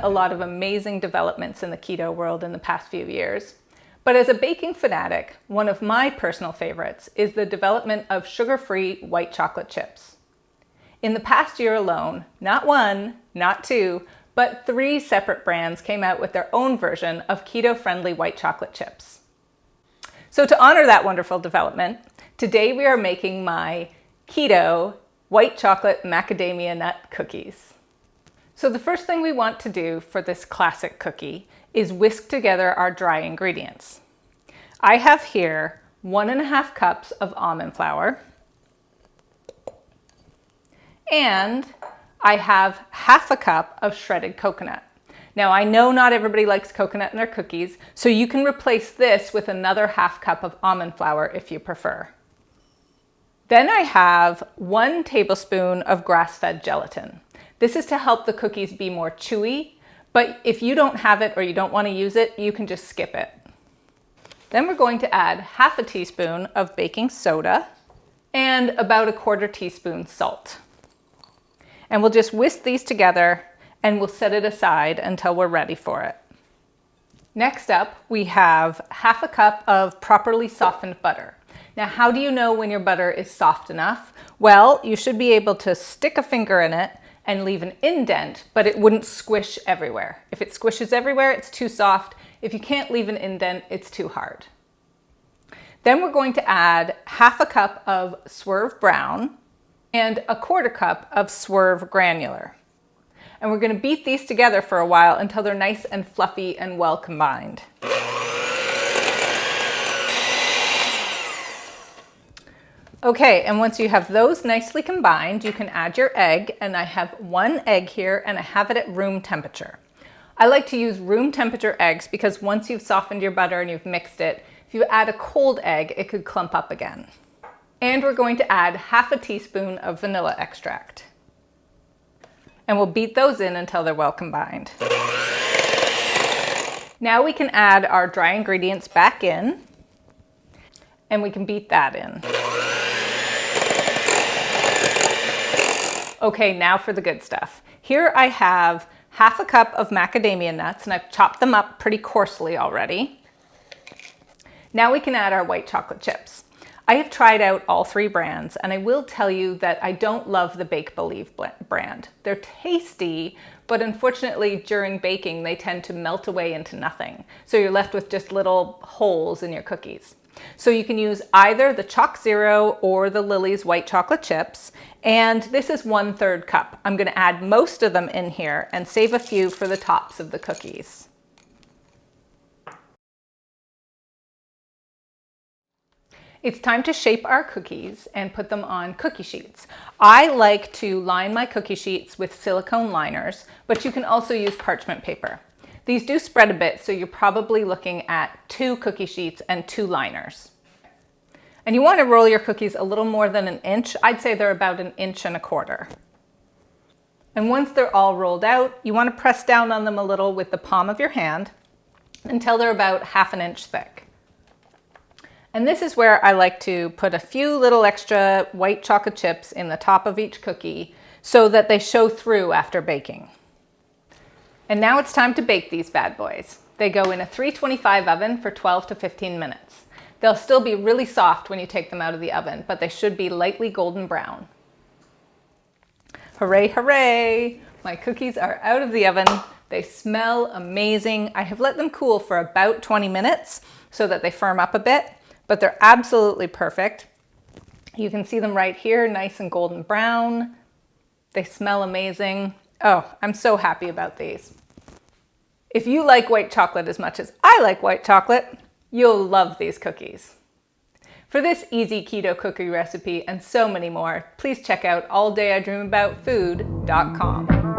a lot of amazing developments in the keto world in the past few years. But as a baking fanatic, one of my personal favorites is the development of sugar-free white chocolate chips. In the past year alone, not one, not two, but 3 separate brands came out with their own version of keto-friendly white chocolate chips. So to honor that wonderful development, today we are making my keto white chocolate macadamia nut cookies. So the first thing we want to do for this classic cookie is whisk together our dry ingredients. I have here 1.5 cups of almond flour, and I have 1/2 cup of shredded coconut. Now I know not everybody likes coconut in their cookies, so you can replace this with another 1/2 cup of almond flour if you prefer. Then I have 1 tablespoon of grass-fed gelatin. This is to help the cookies be more chewy, but if you don't have it or you don't want to use it, you can just skip it. Then we're going to add 1/2 teaspoon of baking soda and about 1/4 teaspoon salt. And we'll just whisk these together and we'll set it aside until we're ready for it. Next up, we have 1/2 cup of properly softened butter. Now, how do you know when your butter is soft enough? Well, you should be able to stick a finger in it and leave an indent, but it wouldn't squish everywhere. If it squishes everywhere, it's too soft. If you can't leave an indent, it's too hard. Then we're going to add 1/2 cup of Swerve Brown and 1/4 cup of Swerve Granular. And we're going to beat these together for a while until they're nice and fluffy and well combined. Okay, and once you have those nicely combined, you can add your egg, and I have 1 egg here and I have it at room temperature. I like to use room temperature eggs because once you've softened your butter and you've mixed it, if you add a cold egg, it could clump up again. And we're going to add 1/2 teaspoon of vanilla extract. And we'll beat those in until they're well combined. Now we can add our dry ingredients back in, and we can beat that in. Okay, now for the good stuff. Here I have 1/2 cup of macadamia nuts, and I've chopped them up pretty coarsely already. Now we can add our white chocolate chips. I have tried out all 3 brands, and I will tell you that I don't love the Bake Believe brand. They're tasty, but unfortunately during baking they tend to melt away into nothing. So you're left with just little holes in your cookies. So you can use either the Chalk Zero or the Lily's white chocolate chips, and this is 1/3 cup. I'm going to add most of them in here and save a few for the tops of the cookies. It's time to shape our cookies and put them on cookie sheets. I like to line my cookie sheets with silicone liners, but you can also use parchment paper. These do spread a bit, so you're probably looking at 2 cookie sheets and 2 liners. And you want to roll your cookies a little more than 1 inch. I'd say they're about 1.25 inches. And once they're all rolled out, you want to press down on them a little with the palm of your hand until they're about 1/2 inch thick. And this is where I like to put a few little extra white chocolate chips in the top of each cookie so that they show through after baking. And now it's time to bake these bad boys. They go in a 325 oven for 12 to 15 minutes. They'll still be really soft when you take them out of the oven, but they should be lightly golden brown. Hooray, hooray! My cookies are out of the oven. They smell amazing. I have let them cool for about 20 minutes so that they firm up a bit, but they're absolutely perfect. You can see them right here, nice and golden brown. They smell amazing. Oh, I'm so happy about these. If you like white chocolate as much as I like white chocolate, you'll love these cookies. For this easy keto cookie recipe and so many more, please check out alldayidreamaboutfood.com.